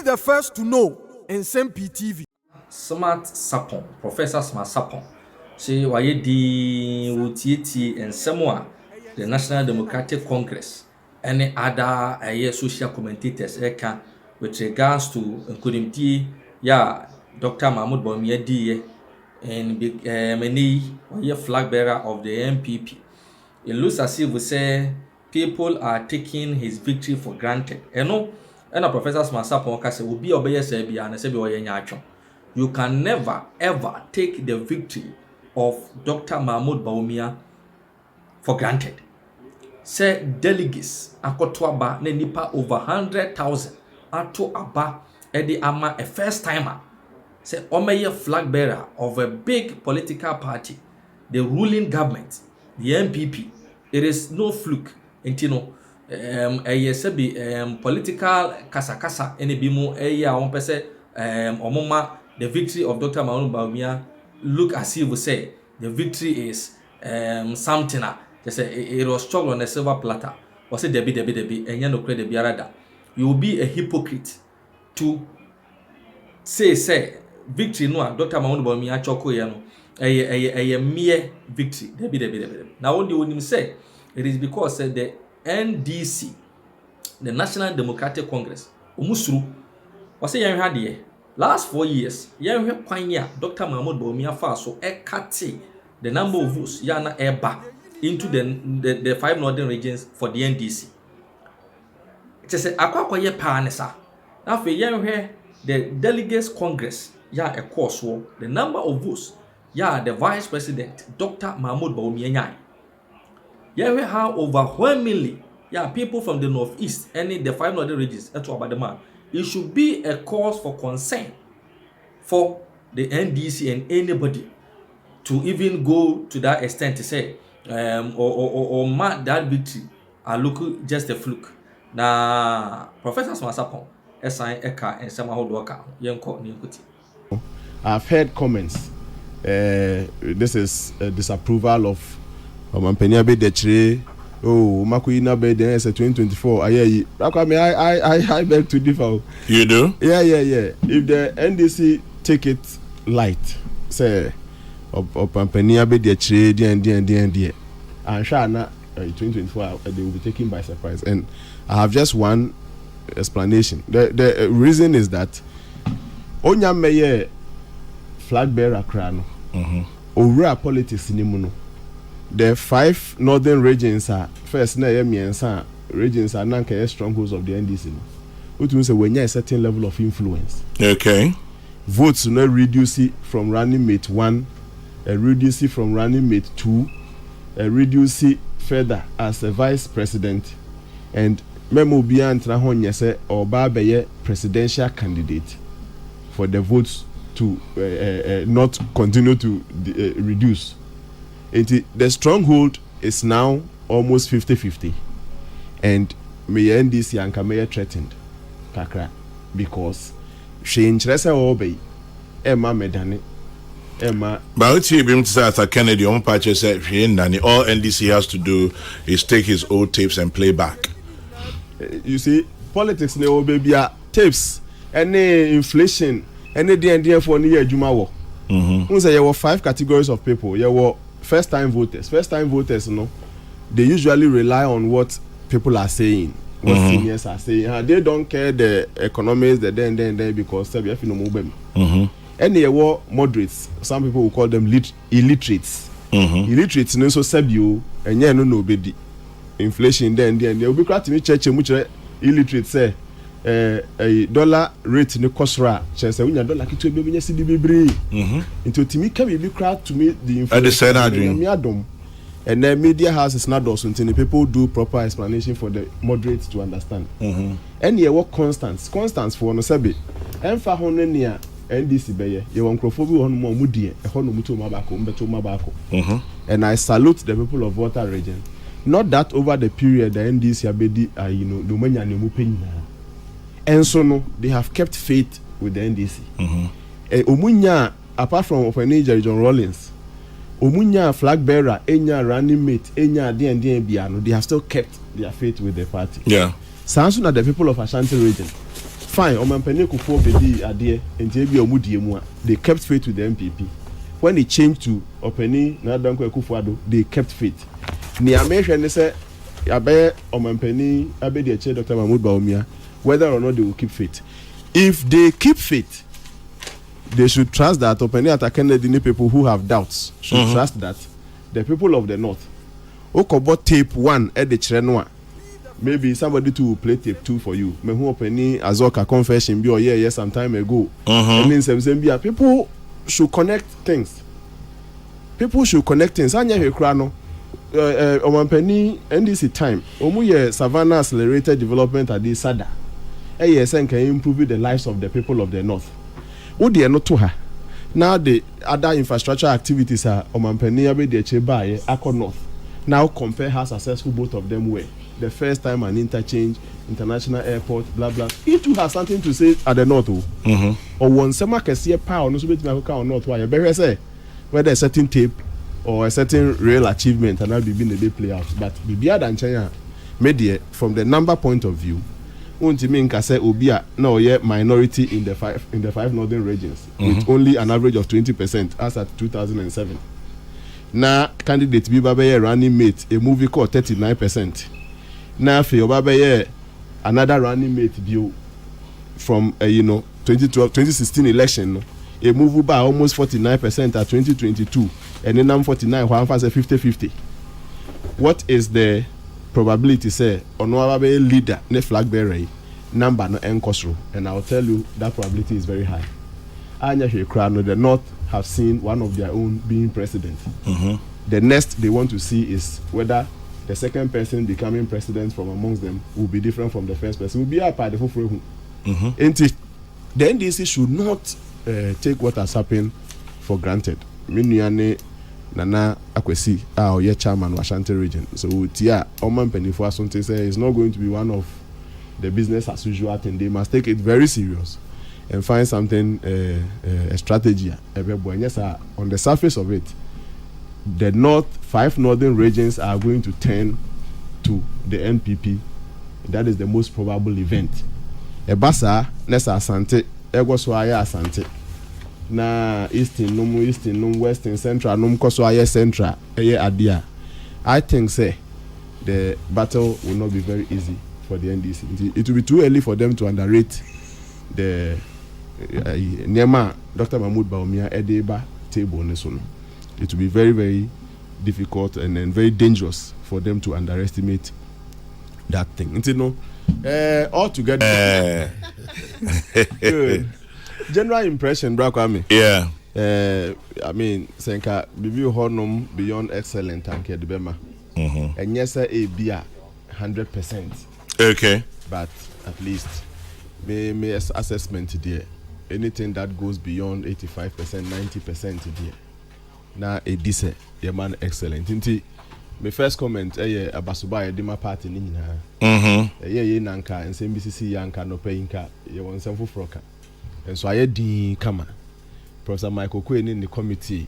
the first to know Nsem-Pii TV. Smart Sapon, Professor Smart Sapon. Say why di utieti Nsem-Pii, the National Democratic Congress, any other social commentators with regards to Nkudimti, Dr. Mahmoud Bawumia and many flag bearer of the NPP. It looks as if we say people are taking his victory for granted. And a Professor Smart Sapon say will be obey say and say you can never ever take the victory of Dr. Mahmoud Bawumia for granted. Say delegates akoto aba na nipa over 100,000 ato aba edi ama a first timer. Say omeye flag bearer of a big political party, the ruling government, the NPP. It is no fluke. Intino political kasa ene bimu on pese omoma the victory of Dr. Mahmoud Bawumia look as if we say the victory is something just say it was struggle on a silver platter. Was it debi and no credit biarada. You will be a hypocrite to say victory no Dr. Mahmoud Bawumia choko yano a mere victory debi. Now what do you say? It is because the NDC, the National Democratic Congress, umusuru was say yan had last 4 years yan hwe kwanya Dr. Mahmoud Bawumia fa so ekate the number of votes yana eba into the 5 northern regions for the NDC. It say akwakoye pa ne sa na fe yan hwe the delegates congress a course wo the number of votes the vice president Dr. Mahmoud Bawumia nyai we have overwhelmingly people from the northeast and the 5 northern regions about the man. It should be a cause for concern for the NDC and anybody to even go to that extent to say or mark that victory look just a fluke. Now Professor Smart Sapon assign eka and somehow worker yenko nikuti. I've heard comments. This is a disapproval of Mampenya be the Makuina be the 2024. I beg to differ. You do? Yeah. If the NDC take it light, say Mampenya be the trade and I'm sure 2024 they will be taken by surprise. And I have just one explanation. The reason is that Onya Meye flag bearer crown. Over politics in the 5 northern regions are first regions are nanka strongholds of the NDC. Which means when you have a certain level of influence. Okay. Votes not reduce it from running mate 1, reduce it from running mate 2, reduce it further as a vice president, and memo beyond Trahonya say or Babeye presidential candidate for the votes to not continue to reduce. The stronghold is now almost 50-50, and Mayor NDC and Mayor threatened kakra because she interest obey Emma Medani Emma. But let's see him to say Kennedy on patch said all NDC has to do is take his old tapes and play back. You see, politics ne baby tapes, any inflation, any D&D for near Jumawo. There were 5 categories of people. There were first time voters, they usually rely on what people are saying, what seniors are saying. They don't care the economics, the then because they have no movement. And they were moderates. Some people will call them illiterates. Illiterates no so you and no nobody. Inflation then they will be glad to me church which illiterate say a dollar rate in the kosra chance when your dollar kitu be nya cedi bebre into timi can be crowd to me the inflation and then media houses not those until the people do proper explanation for the moderates to understand. And ye work constance for no sabi emfa hono nia NDC beye ye won crofo bi hono mo mudie e hono muto mabako mbeto mabako. And I salute the people of Water region. Not that over the period the NDC abedi the manya ne mu penina. And so no, they have kept faith with the NDC. Omunya, apart from Ofenija John Rawlings, Omunya flag bearer, Enya running mate, Enya D&D Biano, they have still kept their faith with the party. Yeah. Sounds that the people of Ashanti region, fine omampani kufo bedi ade enti ebi omudie mu a they kept faith with the MPP. When it changed to Openi Nadanko Ekufuado, they kept faith. Ni amehwe ne se abe omampani abedi eche Dr. Mahmoud Bawumia, whether or not they will keep faith. If they keep faith, they should trust that Openi Atakene people who have doubts should trust that the people of the north okobo tape 1 at the Chirenwa. Maybe somebody to play tape 2 for you. Me who Openi Azoka confession be or yeah some time ago. And then Nsem-Pii people should connect things. People should connect things. Anya Hekrano, Mahama and NDC time. Omuye Savannah Accelerated Development at the SADA. ASN can improve the lives of the people of the north. Udi not to her. Now the other infrastructure activities are Mahama Abe de Chebaye, Akko North. Now compare how successful both of them were. The first time an interchange, international airport, blah blah. It too has something to say at the north. Or one summer can see a power, no submit my account north. Why? Better say whether a certain tape or a certain real achievement and I'll be being a day play out. But be than China, media from the number point of view, won't you mean say Obia no yet minority in the five northern regions with only an average of 20% as at 2007. Now candidate Bibabe running mate a movie called 39%. Now for Bibabe another running mate view from 2016 election. A move by almost 49% at 2022, and then I'm 49. One for 50-50. What is the probability? Say on our leader, ne flag bearer, number no enkosro, and I'll tell you that probability is very high. Anya Hekrano, the North have seen one of their own being president. The next they want to see is whether the second person becoming president from amongst them will be different from the first person. Will be a part of the NDC should not take what has happened for granted. Minuane Nana Akwesi, our chairman Ashanti region. So Tia Oman Penifo Asante say it's not going to be one of the business as usual thing. They must take it very serious and find something a strategy. Yes, on the surface of it, the 5 northern regions are going to turn to the NPP. That is the most probable event. Ebasa Nessa Asante Egoswaya Asante na Eastern, Western, Central, Koswaya Central, Adia. I think say the battle will not be very easy for the NDC. It will be too early for them to underrate the Nema Dr. Mahmoud Bawumia Edeba table. It will be very, very difficult and then very dangerous for them to underestimate that thing. All together. Good. General impression, Brakwame. Yeah. I mean, Senka, review honum beyond excellent and Kedibema. And yes, sir, a beer 100%. Okay. But at least, may assessment there. Anything that goes beyond 85%, 90% there. Now, a decent, your man excellent. My first comment, Abasuba, Dima party, Nina. Nanka, and Nsem-Pii Yanka, no payinka, you want some froka. And so I had the Kama, Professor Michael Quinn in the committee,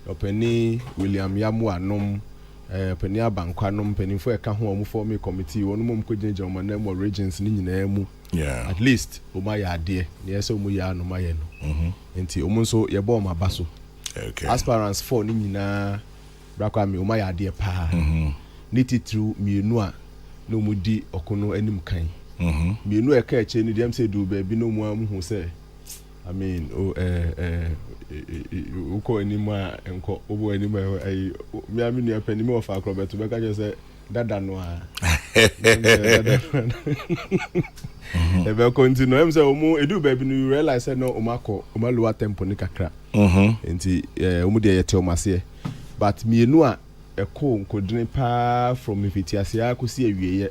Openi William Yamua, Nom, Penia Banquanum, Penny for a Kahu for me committee, one mum could change on my name or regions in yeah. At least, Umaya dear, yes, Umuya no Mayeno. Until Omunso, Yaboma Basso. Okay. Aspirants for Nina Brakwami, Umaya dear pa. Knitted through Mienua, no mudi okono enim kind. Mienua catch any them say do baby no one who say. I mean, uko anymore and co over anymore. I mean, a penny more for Robert to make just say that noa. If I continue, I'm saying, I do baby, you realize no Omako, Omalua tempo nikakra. And Omudia Tomasi. But Mienua a co could drink pa from if it's I could see a year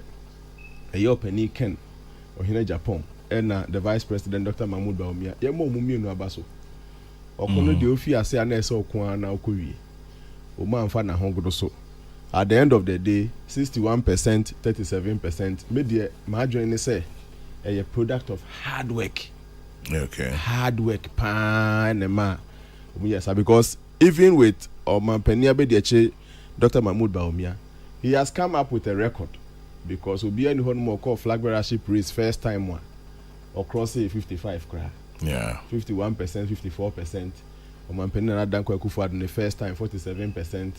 a penny Ken or Hina Japan. And the Vice President, Dr. Mahmoud Bawumia, Yamo Mumi no Abaso. Or Kono de Ofia say an so Kwana Okui. Oman Fana Hongo so. At the end of the day, 61%, 37%, media margarine say a product of hard work. Okay. Hard work, pan and ma. Yes, because even with Penia Bediache, Dr. Mahmoud Bawumia, he has come up with a record because we'll be any one more call flag bearership race first time one. or cross say 55 cra. Yeah. 51%, 54%. Omampeni na Danko Akufo-Addo the first time 47%.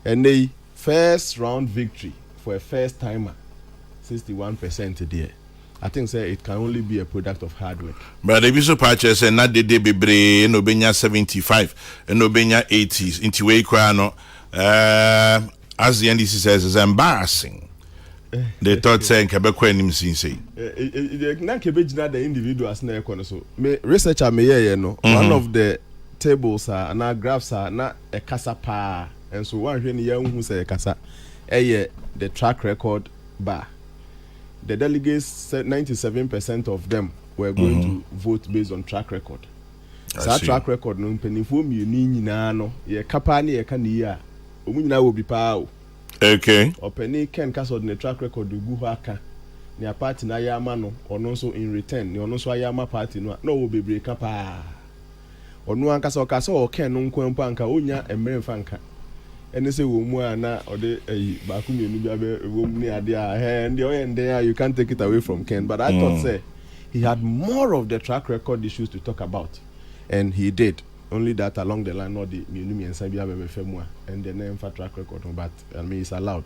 And the first round victory for a first timer 61% there. I think say it can only be a product of hard work. But the Bishop Patcher said not the day be no benya 75 and no benya 80s into way crano. As the NDC says, is embarrassing. They thought saying Quebec when him say. Na Quebec the individuals na ekono so. Me researcher me here no. One of the tables are na graphs are na a kasa pa, and so one hwe ne ya hu say kasa. The track record bar. The delegates said 97% of them were going to vote based on track record. So track record no mpanifo mi ni nyina no ye kapa ne ye ka ne ya omu nyina wo bi pa o. Okay. Openi Ken Kaso the track record gu ho aka. Ne party na ya ama no ono so in return ne ono so ayama party no wo bebre kapa. Ono anka so ka so o Ken no nkwanpa anka onya emre fanka. Ene se wo mu ana ode ba ku mienu bia be wo mu ni ade a and you can't take it away from Ken, but I thought say he had more of the track record issues to talk about, and he did. Only that along the line, not the mienu Nsem-Pii be femwa and the name for track record, but I mean it's allowed.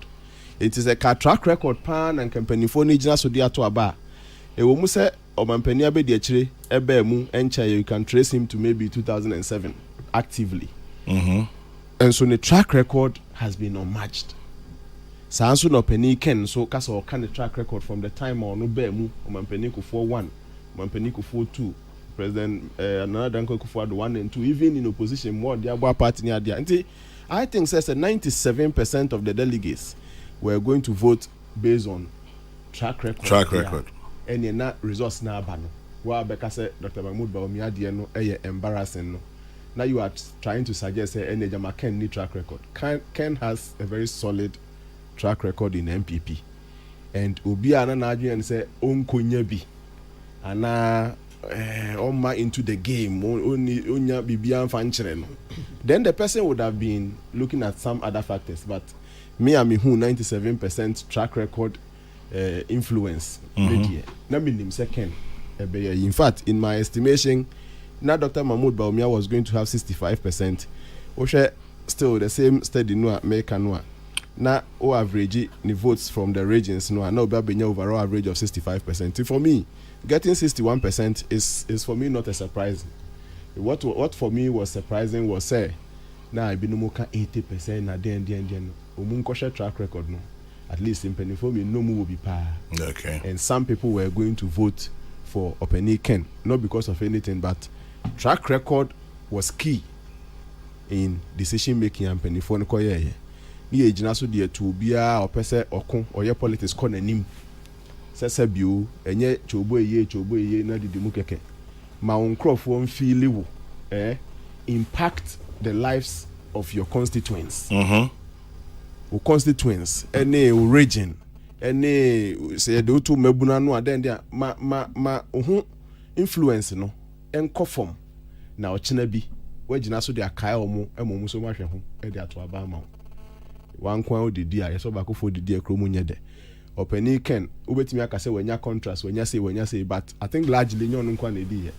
It is a track record pan and company for ni jina so dia to aba. E wo mu se omampani abe de akire ebe mu encha you can trace him to maybe 2007 actively. And so the track record has been unmatched. Sansu no penny Ken so kasa o kan the track record from the time on no be mu omampani Kufuor 1, omampani Kufuor 2, President another Danko Kufuor 1 and 2, even in opposition more the Abua party near there. I think says 97% of the delegates were going to vote based on track record. And in that resource na abano. Wa beka say Dr. Mahmoud Bawumia de no embarrassing no. Now you are trying to suggest any Jama Ken need track record. Ken has a very solid track record in MPP. And Obi ana na and say onkonya bi. Ana oma into the game. Onya bibia fanchire no. Then the person would have been looking at some other factors, but me and me who 97% track record influence. Na minim second. In fact, in my estimation, now Dr. Mahmoud Bawumia was going to have 65%. Oshe still the same steady no America no. Now o average the votes from the regions no now be overall average of 65%. For me, getting 61% is for me not a surprise. What for me was surprising was say now I be no more 80% na den omunkoshe track record no. At least in Penny for me no more will be pa. Okay. And some people were going to vote for Openi Ken, not because of anything, but track record was key in decision making and Penny for Nkoye. Ni ejina so de to bia or pese okun or your politics ko nanim. Sese bio enye chobo eye na didimu keke. Ma onkrofo mfili wo impact the lives of your constituents. Or constituents, any region, any say do to mebuna no aden dia ma influence no enko form na ochina bi wagina so de akai omo emomu so mahwe ho e de ato aba ma wan kwan odidi a yeso ba ko fo didi akromu nye de openi Ken obetimi aka se wanya contrast wanya say but I think largely nyon nkwa na edi ye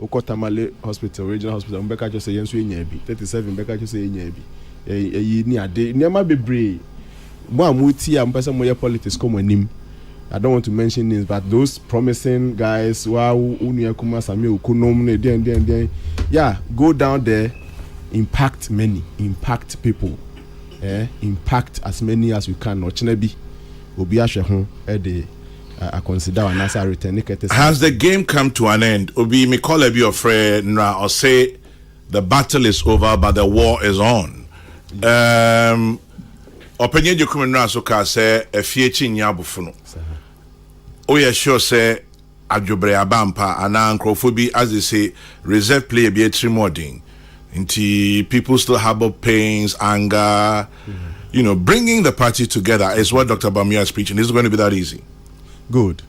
Okotamale hospital regional hospital mbeka jo say yenso enya bi 37 mbeka jo say enya bi yi ni ade niam bebre mo amuti am person mo politics come anim. I don't want to mention names, but those promising guys wow unu yakuma sami okunom ne den yeah, go down there, impact many, impact people, impact as many as you can. Ochnebi obi ahwe ho I consider an answer return. Has the game come to an end? Obi me call your friend or say the battle is over but the war is on. Opinion you come now so ka say efiechi nya bofuno. Oh yeah, sure say adwobre abampa ana nkrofo as they say reserve play be a trimoding. Inti people still harbor pains, anger. You know, bringing the party together is what Dr. Bawumia is preaching. Is it going to be that easy? Good.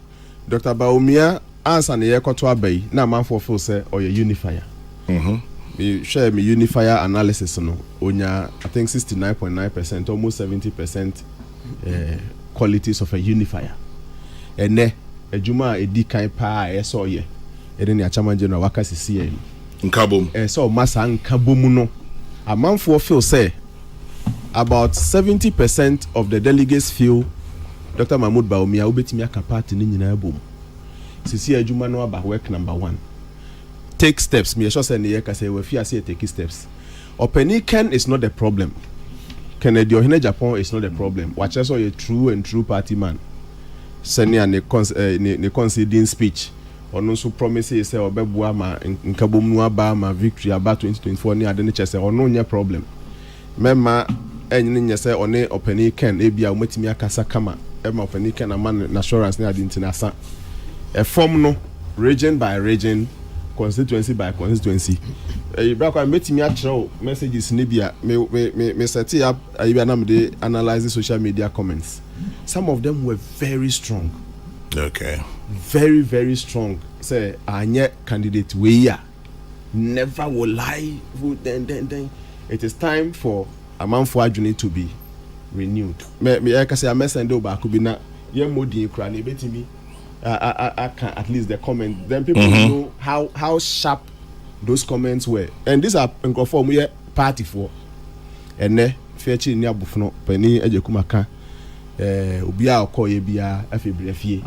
Dr. Bawumia answer na yekoto abai na manfo feel say or your unifier. Me share me unifier analysis no onya I think 69.9% almost 70% qualities of a unifier. And adwuma edi kan pa eso ye ede ne achaman general waka sisi ye nkabom so masa nkabom no amanfo feel say about 70% of the delegates feel Dr. Mahmoud Bawumia obetimi aka party ni nyina bom sisi adwuma no aba work number 1 take steps me sure say ne say we fear say take steps Openiken is not the problem Kennedy Ohene Japan is not the problem watch us a true party man senia ne conceding speech ono so promise say obebua ma nkabom no aba ma victory about 2024 ni ade ne chese ono nya problem mema enyi ne say one Openiken e bia omatimi akasa kama e ma Openiken na man assurance ne ade ntinasa e form no region by region constituency by constituency brakwa metimi a throw messages ne bia me set up I na me dey analyze social media comments some of them were very strong okay very strong say anye candidate we ya never will lie then it is time for amanfo adwene to be renewed me I can say am send over ko bi na ye modi kra na betimi I can at least the comment then people know how sharp those comments were and these are conform we party for ene feachi ni abufno pani ejekumaka obi a okoye bia afebrefie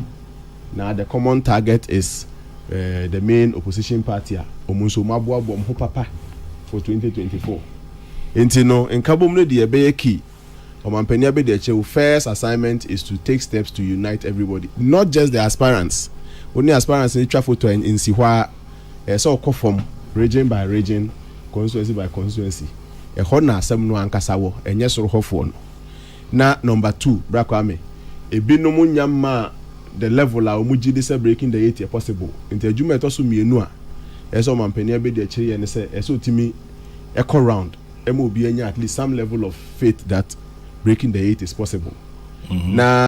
now the common target is the main opposition party omunso maboabo mho papa for 2024 intino nkabom no de ebe key Omampenia be the first assignment is to take steps to unite everybody, not just the aspirants. Only aspirants in the photo in Siwa, so call from region by region, constituency by constituency. A hona some no ankasawo, and yes or hofon. Na number 2, Brakwame. A binomu nyama the level la umuji this breaking the 80 possible. Into Juma tosu mi enua. Eso Omampenia be the cherry and say eso timi echo round. MOB at least some level of faith that breaking the 8 is possible. Now